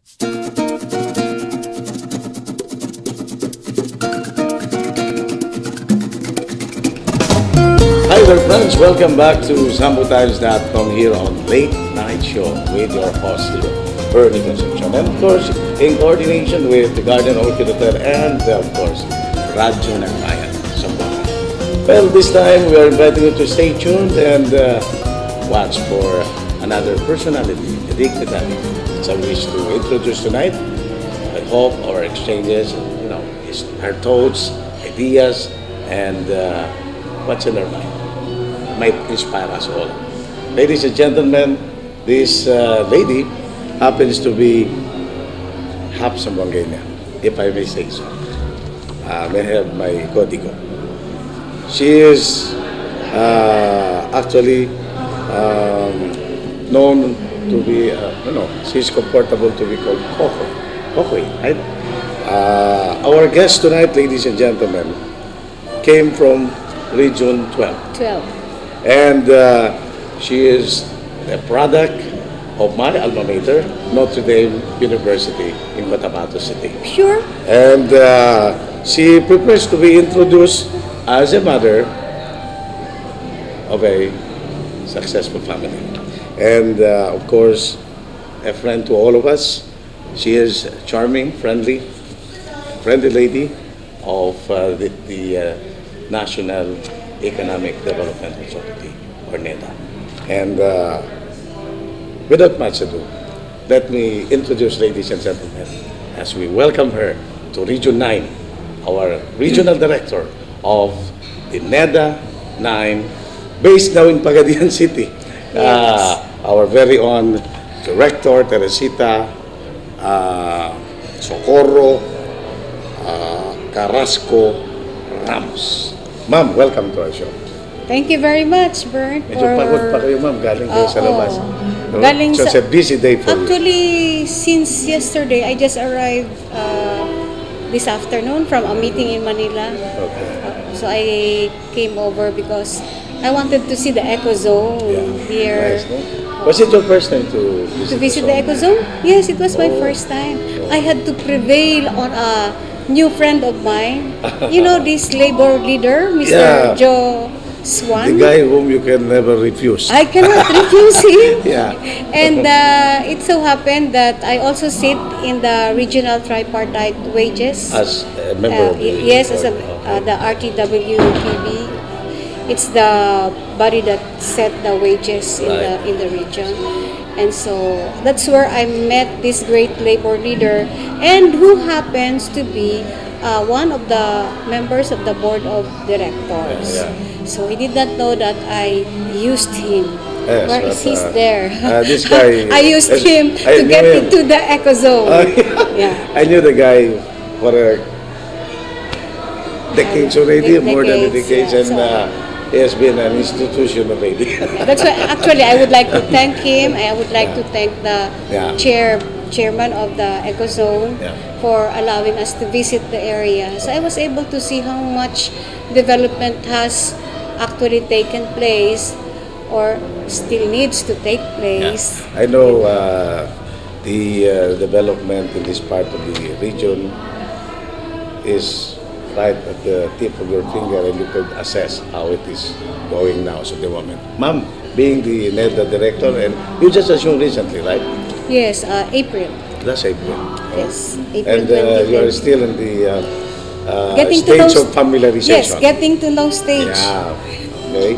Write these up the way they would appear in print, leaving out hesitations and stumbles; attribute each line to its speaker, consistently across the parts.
Speaker 1: Hi there friends, welcome back to ZamboTimes.com here on Late Night Show with your host here, Bernie Concepcion. And of course, in coordination with the Garden Orchid Hotel and of course, Radyo ng Bayan, Zambo. Well, this time we are inviting you to stay tuned and watch for another personality, a dignitary. So I wish to introduce tonight. I hope our exchanges, her thoughts, ideas, and what's in her mind might inspire us all. Ladies and gentlemen, this lady happens to be half Zamboangueña, if I may say so. May I have my código. She is actually known to be, she's comfortable to be called Kokoy. Kokoy, right? Our guest tonight, ladies and gentlemen, came from Region 12.
Speaker 2: 12.
Speaker 1: And she is a product of my alma mater, Notre Dame University in Cotabato City.
Speaker 2: Sure.
Speaker 1: And she prefers to be introduced as a mother of a successful family. And of course, a friend to all of us. She is a charming, friendly lady of the National Economic Development Authority, or NEDA. And without much ado, let me introduce, ladies and gentlemen, as we welcome her to Region 9, our Regional Director of the NEDA 9, based now in Pagadian City.
Speaker 2: Yes.
Speaker 1: Our very own Director, Teresita Socorro Carrasco Ramos. Ma'am, welcome to our show.
Speaker 2: Thank you very much, Bert.
Speaker 1: Medyo pagod pa kayo, ma'am. Galing kayo sa labas. No?
Speaker 2: Galing
Speaker 1: so it's a busy day for you.
Speaker 2: Actually, since yesterday, I just arrived this afternoon from a meeting in Manila.
Speaker 1: Okay.
Speaker 2: So I came over because I wanted to see the Eco Zone here.
Speaker 1: Nice, no? Was it your first time to
Speaker 2: visit the Eco Zone? Yes, it was my first time. I had to prevail on a new friend of mine. You know this labor leader, Mr. Joe Swan?
Speaker 1: The guy whom you can never refuse.
Speaker 2: I cannot refuse him.
Speaker 1: Yeah.
Speaker 2: And it so happened that I also sit in the regional tripartite wages.
Speaker 1: As a member of the
Speaker 2: yes, as
Speaker 1: board.
Speaker 2: the RTWPB. It's the body that set the wages in the region. And so that's where I met this great labor leader, and who happens to be one of the members of the board of directors.
Speaker 1: Yeah.
Speaker 2: So he did not know that I used him.
Speaker 1: Yes,
Speaker 2: Where is he there?
Speaker 1: This guy.
Speaker 2: I used him to get into the Eco Zone.
Speaker 1: Yeah. I knew the guy for decades already, more than decades,
Speaker 2: yeah.
Speaker 1: and he has been an institution already.
Speaker 2: That's why actually I would like to thank him. I would like to thank the chairman of the Eco Zone for allowing us to visit the area. So I was able to see how much development has actually taken place or still needs to take place.
Speaker 1: I know the development in this part of the region is right at the tip of your finger, and you could assess how it is going now at the moment. Ma'am, being the NEDA director, and you just assumed recently, right?
Speaker 2: Yes, April.
Speaker 1: Last April.
Speaker 2: Yes, April.
Speaker 1: And you are still in the
Speaker 2: getting
Speaker 1: stage of familiarization.
Speaker 2: Yes, getting to know stage.
Speaker 1: Yeah. Okay.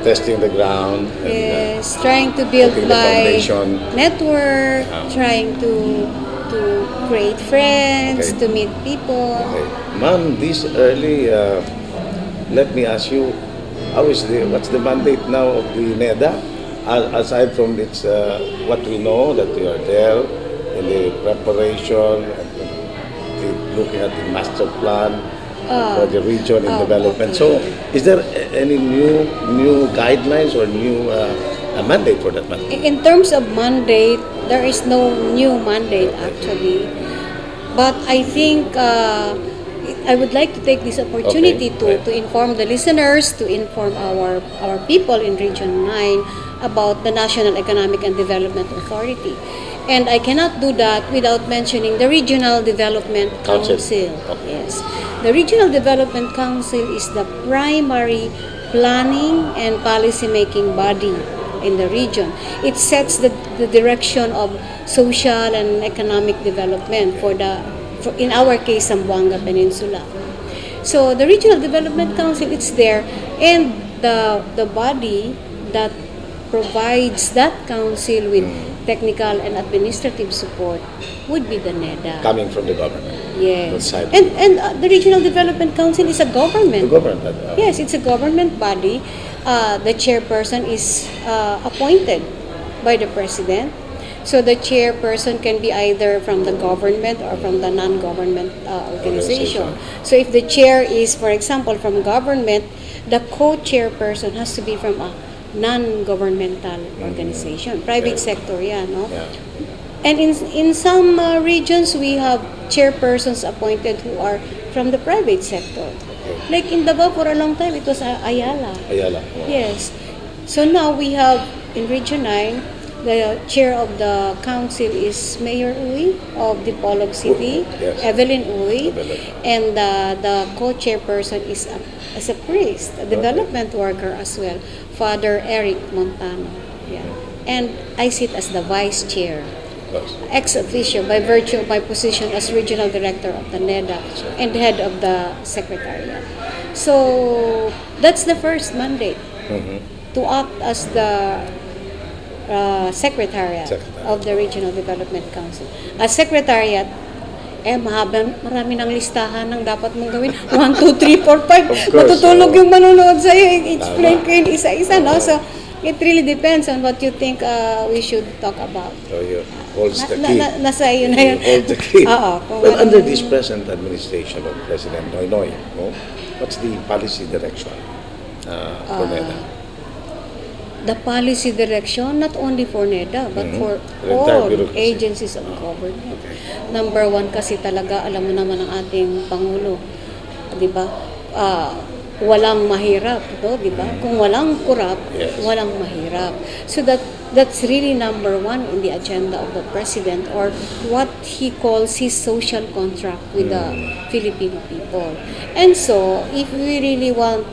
Speaker 1: Testing the ground.
Speaker 2: Yes, trying to build my network, trying to create friends, to meet people.
Speaker 1: Okay. Ma'am, this early, let me ask you, what's the mandate now of the NEDA? Aside from its, what we know, that you are there in the preparation, looking at the master plan for the region in development.
Speaker 2: Okay.
Speaker 1: So, is there any new guidelines or new mandate for that mandate?
Speaker 2: In terms of mandate, there is no new mandate actually. But I think I would like to take this opportunity to inform the listeners, to inform our people in Region 9 about the National Economic and Development Authority. And I cannot do that without mentioning the Regional Development Council.
Speaker 1: Okay.
Speaker 2: Yes. The Regional Development Council is the primary planning and policy-making body in the region. It sets the direction of social and economic development for in our case, Zamboanga Peninsula. So the Regional Development Council, it's there, and the body that provides that council with technical and administrative support would be the NEDA.
Speaker 1: Coming from the government.
Speaker 2: Yes. And the Regional Development Council is a government.
Speaker 1: The government.
Speaker 2: Yes, it's a government body. The chairperson is appointed by the president. So the chairperson can be either from the government or from the non-government organization. So if the chair is, for example, from government, the co-chairperson has to be from a non-governmental organization, private sector, no?
Speaker 1: Yeah.
Speaker 2: And in some regions, we have chairpersons appointed who are from the private sector. Like in Davao, for a long time, it was Ayala.
Speaker 1: Ayala. Wow.
Speaker 2: Yes. So now we have, in Region 9, the chair of the council is Mayor Uy of Dipolog City,
Speaker 1: yes.
Speaker 2: Evelyn Uy, and the co-chairperson is a priest, a development worker as well, Father Eric Montano. Yeah. And I sit as the vice chair, ex officio, by virtue of my position as regional director of the NEDA and head of the secretariat. So that's the first mandate, to act as the secretariat of the Regional Development Council. As secretariat, marami ng listahan ng dapat mong gawin. 1, 2, 3, 4, 5. Matutulog yung manonood sa'yo. Explain ko yun isa-isa, no? So, it really depends on what you think we should talk about.
Speaker 1: So, you holds the key.
Speaker 2: Nasa iyo na yun.
Speaker 1: Hold the key. Well, under
Speaker 2: ano,
Speaker 1: this present administration of President Noynoy, what's the policy direction for NEDA?
Speaker 2: The policy direction, not only for NEDA, but for all agencies of government. Number one kasi talaga, alam mo naman ang ating Pangulo, di ba? Walang mahirap, di ba? Kung walang kurap, walang mahirap. So that's really number one in the agenda of the President, or what he calls his social contract with the Filipino people. And so, if we really want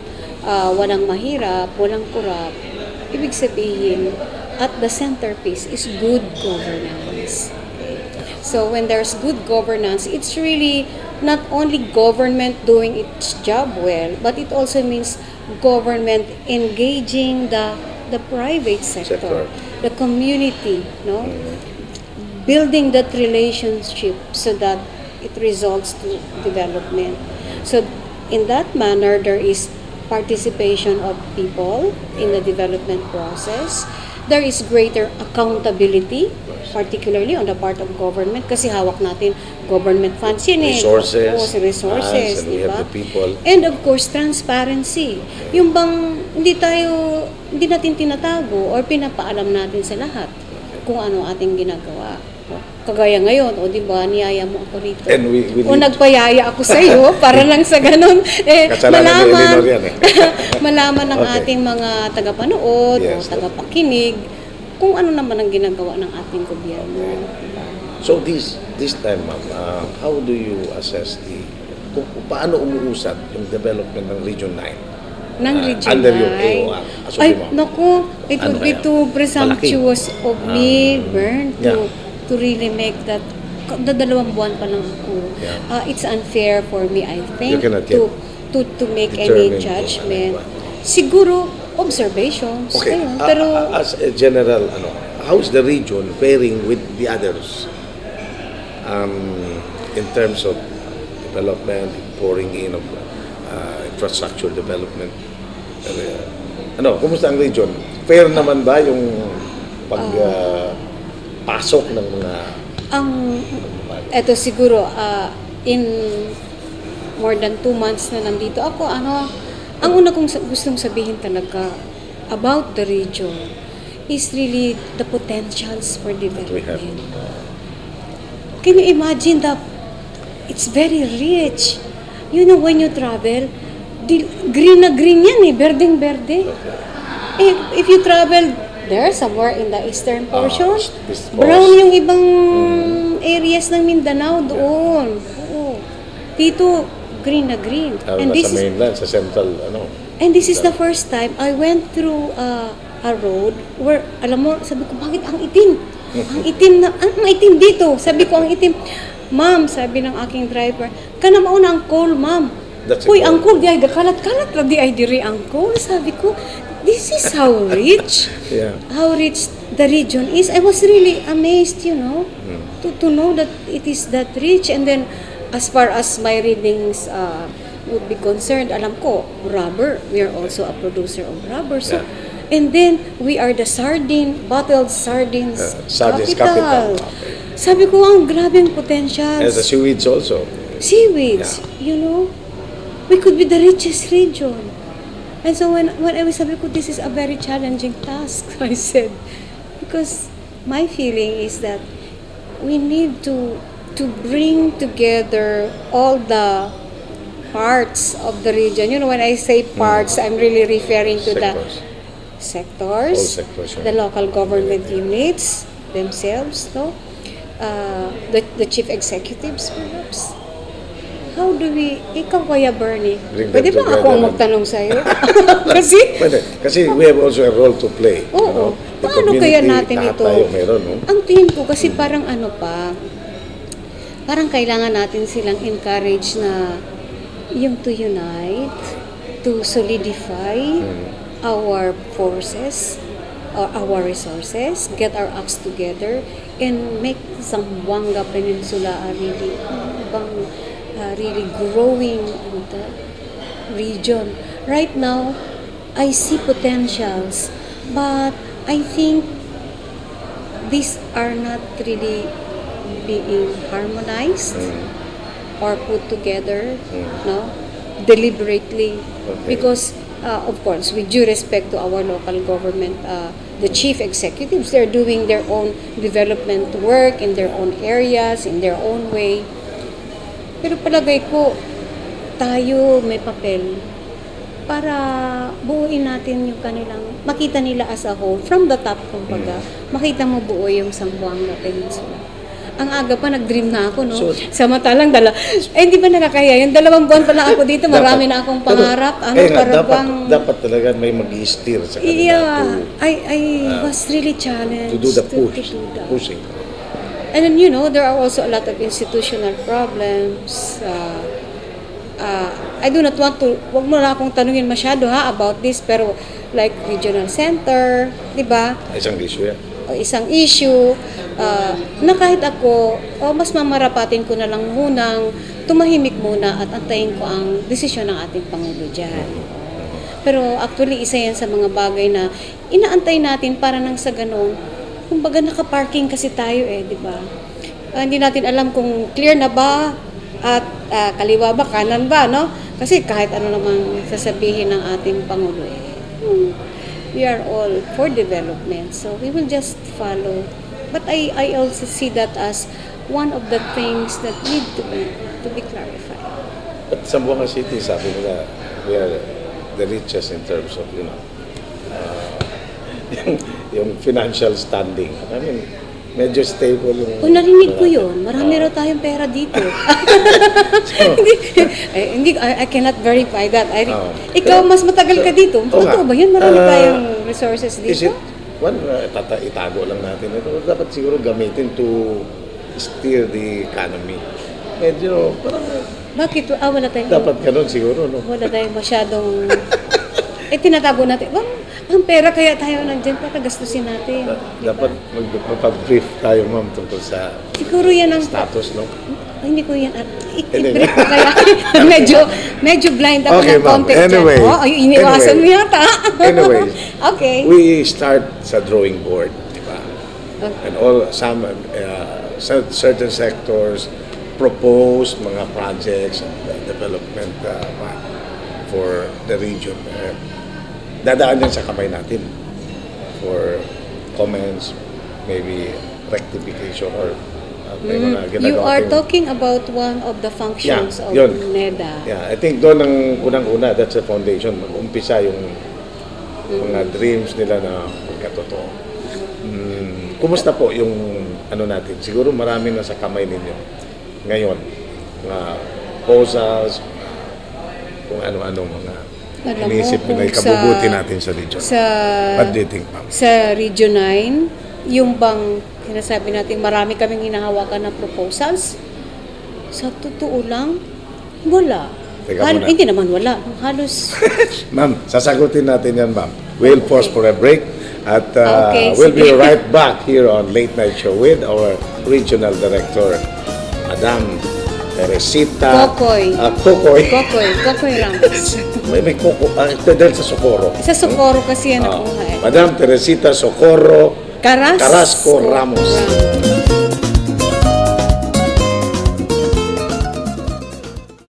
Speaker 2: walang mahirap, walang kurap, ibig sabihin, at the centerpiece is good governance. Okay. So when there's good governance, it's really not only government doing its job well, but it also means government engaging the private sector, the community, no? Building that relationship so that it results to development. So in that manner, there is participation of people in the development process. There is greater accountability, particularly on the part of government, kasi hawak natin government funds yun resources,
Speaker 1: and we have the people.
Speaker 2: And of course, transparency. Yung bang hindi natin tinatago or pinapaalam natin sa lahat kung ano ating ginagawa. Kagaya ngayon, di ba, niyaya mo ako rito. O nagpayaya ako sa iyo para lang sa ganun, malaman ng ating mga tagapanood o tagapakinig kung ano naman ang ginagawa ng ating gobyerno.
Speaker 1: So this time, ma'am, how do you assess kung paano umuusad yung development ng Region 9?
Speaker 2: Ng Region 9?
Speaker 1: Under your AOA.
Speaker 2: Ay, naku, it would be too presumptuous of me, Bern, to really make that. Dalawang buwan pa lang ako. It's unfair for me, I think, to make any judgment. Siguro, observations.
Speaker 1: Okay.
Speaker 2: Pero
Speaker 1: as a general, how's the region faring with the others in terms of development, pouring in of infrastructure development? Kumusta ang region? Fair naman ba yung pasok ng mga
Speaker 2: eto siguro in more than 2 months na nandito ako, ang una kong gustong sabihin talaga about the region is really the potentials for development. Can you imagine that it's very rich? You know, when you travel, green na green yan berdeng berde. If you travel there, somewhere in the eastern portion.
Speaker 1: This
Speaker 2: Brown yung ibang areas ng Mindanao doon. Oo. Dito, green na green.
Speaker 1: And this sa mainland, sa central,
Speaker 2: And this is the first time I went through a road where, alam mo, sabi ko, bakit ang itim? Ang itim dito. Sabi ko, ang itim. Ma'am, sabi ng aking driver, kana mauna ang coal, ma'am. Uy, ang coal, di ay kalat-kalat, di ay diri ang coal. Sabi ko, this is how rich, how rich the region is. I was really amazed, to know that it is that rich. And then, as far as my readings would be concerned, alam ko, rubber. We are also a producer of rubber. So, and then, we are the bottled sardines capital. Sabi ko, ang grabing potentials.
Speaker 1: And the seaweeds also.
Speaker 2: Seaweeds, we could be the richest region. And so when I was sabi ko, this is a very challenging task, I said. Because my feeling is that we need to bring together all the parts of the region. When I say parts, I'm really referring to the sectors, the local government units themselves, the chief executives perhaps. How do we, ikaw kaya Bernie, pwede ba ako magtanong sa'yo?
Speaker 1: kasi we have also a role to play.
Speaker 2: Oo. Paano kaya natin ito? Ang tingin ko kasi parang parang kailangan natin silang encourage na yung to unite, to solidify our forces, or our resources, get our acts together, and make Zamboanga Peninsula a really growing region. Right now, I see potentials, but I think these are not really being harmonized or put together, deliberately, because of course, with due respect to our local government, the chief executives, they're doing their own development work in their own areas, in their own way. Pero palagay ko, tayo may papel para buuin natin yung kanilang, makita nila as a whole, from the top, kumbaga, makita mo buo yung Zamboanga Peninsula. Ang aga pa, nag-dream na ako, no? Samantalang hindi ba nakakaya? Yung 2 buwan pa lang ako dito, marami na akong pangarap.
Speaker 1: Dapat talaga may mag-i-steer sa kanila.
Speaker 2: I was really challenged
Speaker 1: to do the pushing.
Speaker 2: And then, there are also a lot of institutional problems. I do not want to, wag mo na akong tanungin masyado about this, pero like regional center, di ba?
Speaker 1: Isang issue yan.
Speaker 2: Isang issue, na kahit ako, mas mamarapatin ko na lang munang tumahimik muna at antayin ko ang desisyon ng ating Pangulo dyan. Pero actually, isa yan sa mga bagay na inaantay natin para nang sa ganun. Kumbaga naka-parking kasi tayo di ba? Hindi natin alam kung clear na ba at kaliwa ba, kanan ba, no? Kasi kahit ano naman sasabihin ng ating Pangulo we are all for development, so we will just follow. But I also see that as one of the things that need to be clarified.
Speaker 1: But Zamboanga City, sabi nila, we are the richest in terms of, yung financial standing. I mean, medyo stable yung...
Speaker 2: narinig ko yun. Marami raw tayong pera dito. I cannot verify that. Ikaw, mas matagal ka dito. Totoo ba yun? Marami tayong resources dito?
Speaker 1: Is it, itago lang natin ito. Dapat siguro gamitin to steer the economy. Medyo, parang...
Speaker 2: Bakit? Wala tayong...
Speaker 1: Dapat ganun siguro, no?
Speaker 2: Wala tayong masyadong... tinatago natin. Ang pera kaya tayo nandiyan para gastusin natin.
Speaker 1: Dapat magpa-brief tayo, ma'am, tungkol sa
Speaker 2: siguro yan ang
Speaker 1: status, no?
Speaker 2: Hindi ko yan. I-brief ko kaya. medyo blind ako ng context.
Speaker 1: Anyway,
Speaker 2: iniwasan mo yata.
Speaker 1: Anyways,
Speaker 2: okay.
Speaker 1: We start sa drawing board, di ba?
Speaker 2: Okay.
Speaker 1: And some certain sectors propose mga projects and development for the region. Dadaan yan sa kamay natin for comments, maybe rectification or may mga ginagawa.
Speaker 2: You are talking about one of the functions of NEDA.
Speaker 1: Yeah, I think doon ang unang-una, that's the foundation. Mag-umpisa yung mga dreams nila na pagkatotoo. Kumusta po yung ano natin? Siguro marami na sa kamay ninyo ngayon. Mga proposals, kung ano-ano mga inisip na ikabubuti natin sa region. What do you think, ma'am?
Speaker 2: Sa Region 9, yung bang sinasabi natin marami kaming hinahawakan na proposals, sa totoo lang, wala. Hindi naman wala. Halos...
Speaker 1: Ma'am, sasagutin natin yan, ma'am. We'll pause for a break at we'll
Speaker 2: sige.
Speaker 1: be right back here on Late Night Show with our Regional Director, Madam Teresita
Speaker 2: Kokoy. Kokoy Ramos.
Speaker 1: may Koko, dahil sa Socorro.
Speaker 2: Sa Socorro kasi yan ako.
Speaker 1: Madam Teresita Socorro
Speaker 2: Carrasco
Speaker 1: Ramos.